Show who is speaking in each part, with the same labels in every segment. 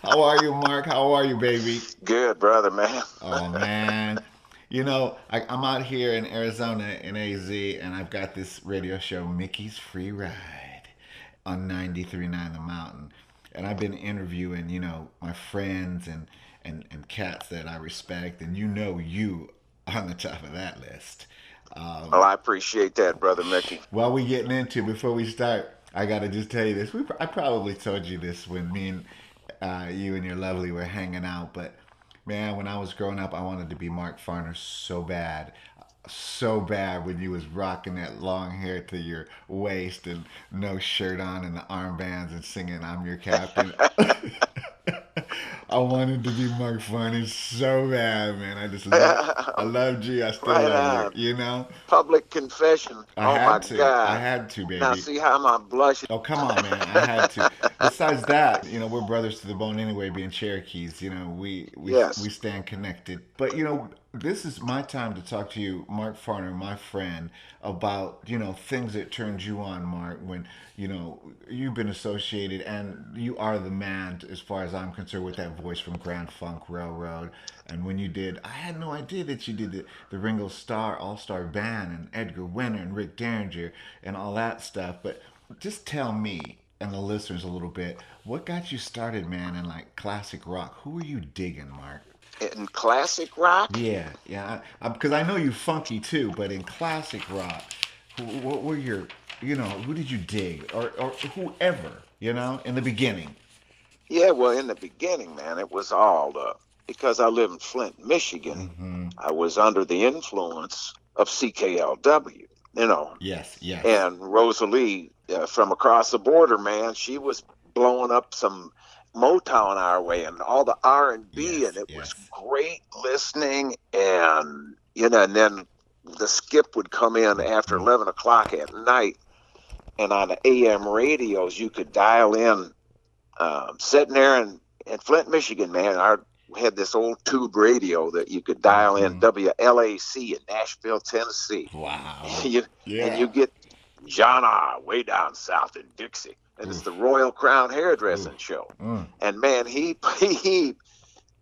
Speaker 1: How are you, Mark? How are you, baby?
Speaker 2: Good, brother, man.
Speaker 1: Oh man, I'm out here in Arizona in AZ, and I've got this radio show, Mickey's Free Ride, on 93.9 The Mountain, and I've been interviewing, my friends and cats that I respect, and you on the top of that list.
Speaker 2: Well,
Speaker 1: Um,
Speaker 2: I appreciate that, brother Mickey.
Speaker 1: while we getting into before we start, I gotta just tell you this. I probably told you this when me and you and your lovely were hanging out, but man, when I was growing up, I wanted to be Mark Farner so bad when you was rocking that long hair to your waist and no shirt on and the armbands and singing "I'm Your Captain." I wanted to be Mark Farner so bad, man. I loved you. I still
Speaker 2: Right
Speaker 1: love you.
Speaker 2: on.
Speaker 1: You know.
Speaker 2: Public confession.
Speaker 1: I
Speaker 2: Oh my
Speaker 1: had to. I
Speaker 2: God.
Speaker 1: had to,
Speaker 2: Now
Speaker 1: baby.
Speaker 2: see how I'm blushing.
Speaker 1: Oh, come on, man. I had to. Besides that, we're brothers to the bone anyway, being Cherokees. We
Speaker 2: Yes.
Speaker 1: stand connected. But, this is my time to talk to you, Mark Farner, my friend, about, things that turned you on, Mark, when, you've been associated and you are the man, as far as I'm concerned, with that voice from Grand Funk Railroad. And when you did, I had no idea that you did the Ringo Starr All Star Band and Edgar Winter and Rick Derringer and all that stuff. But just tell me and the listeners a little bit what got you started, man, in like classic rock. Who were you digging, Mark?
Speaker 2: In classic rock,
Speaker 1: Yeah, because I know you funky too, but in classic rock, what were your, who did you dig, or whoever, in the beginning?
Speaker 2: yeah, well, in the beginning, man, it was all because I live in Flint, Michigan.
Speaker 1: Mm-hmm.
Speaker 2: I was under the influence of CKLW, you know,
Speaker 1: Yes, yes,
Speaker 2: and Rosalie from across the border, man, she was blowing up some Motown our way and all the R&B, and
Speaker 1: yes,
Speaker 2: it was
Speaker 1: yes.
Speaker 2: great listening. And and then the skip would come in after
Speaker 1: Mm-hmm.
Speaker 2: 11 o'clock at night, and on the AM radios you could dial in. Sitting there in Flint, Michigan, man, I had this old tube radio that you could dial in
Speaker 1: Mm-hmm.
Speaker 2: WLAC in Nashville, Tennessee.
Speaker 1: Wow.
Speaker 2: you, and
Speaker 1: Yeah.
Speaker 2: you get John R. way down south in Dixie, and it's the
Speaker 1: Oof.
Speaker 2: Royal Crown
Speaker 1: Oof.
Speaker 2: Hairdressing Show.
Speaker 1: Mm.
Speaker 2: And man, he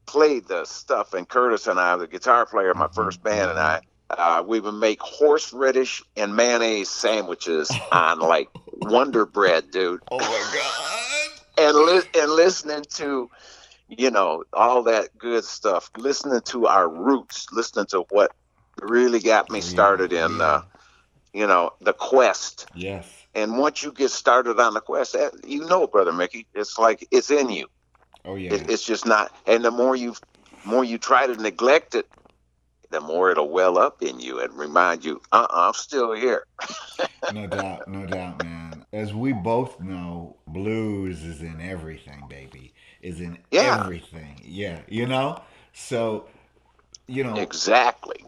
Speaker 2: played the stuff, and Curtis and I, the guitar player of my
Speaker 1: Mm-hmm.
Speaker 2: first band, and
Speaker 1: Mm-hmm.
Speaker 2: we would make horseradish and mayonnaise sandwiches on like Wonder Bread, dude,
Speaker 1: Oh my God.
Speaker 2: and listening to all that good stuff, listening to our roots, listening to what really got me
Speaker 1: Oh yeah.
Speaker 2: started
Speaker 1: Oh
Speaker 2: in
Speaker 1: yeah.
Speaker 2: the quest.
Speaker 1: Yes.
Speaker 2: And once you get started on the quest, brother Mickey, it's like it's in you.
Speaker 1: Oh
Speaker 2: it,
Speaker 1: yeah.
Speaker 2: it's just not. And the more you try to neglect it, the more it'll well up in you and remind you, I'm still here.
Speaker 1: No doubt. No doubt, man. As we both know, blues is in everything, baby. Is in
Speaker 2: Yeah,
Speaker 1: everything. Yeah. You know. So you know.
Speaker 2: exactly.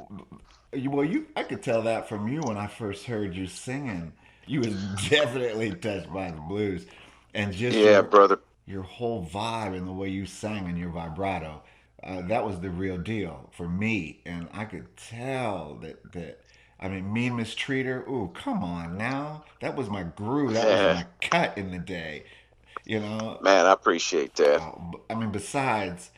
Speaker 1: Well, I could tell that from you when I first heard you singing. You was definitely touched by the blues, and just
Speaker 2: Yeah, brother.
Speaker 1: your whole vibe and the way you sang and your vibrato. That was the real deal for me, and I could tell that. I mean, Mean Mistreater. Ooh, come on now. That was my groove. That was my cut in the day. You know.
Speaker 2: Man, I appreciate that.
Speaker 1: I mean, besides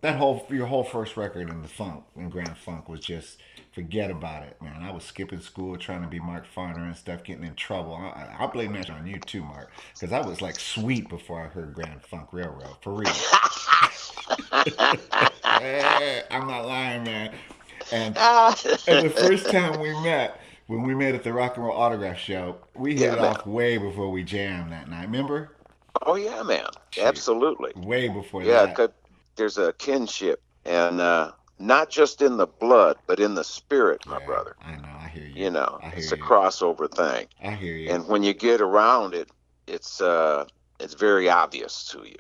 Speaker 1: that whole your whole first record in the funk in Grand Funk was just forget about it, man. I was skipping school trying to be Mark Farner and stuff, getting in trouble. I blame that on you too, Mark, because I was like sweet before I heard Grand Funk Railroad for real. I'm not lying, man. And and the first time we met, when we met at the Rock and Roll Autograph Show, we hit
Speaker 2: Yeah,
Speaker 1: it
Speaker 2: man.
Speaker 1: off way before we jammed that night. Remember?
Speaker 2: Oh yeah, man.
Speaker 1: Shoot,
Speaker 2: Absolutely.
Speaker 1: way before
Speaker 2: Yeah,
Speaker 1: that.
Speaker 2: 'cause there's a kinship, and not just in the blood, but in the spirit, my
Speaker 1: Yeah,
Speaker 2: brother.
Speaker 1: I know. I hear you. I hear
Speaker 2: It's a
Speaker 1: you.
Speaker 2: crossover thing,
Speaker 1: I hear you.
Speaker 2: and when you get around it, it's very obvious to you.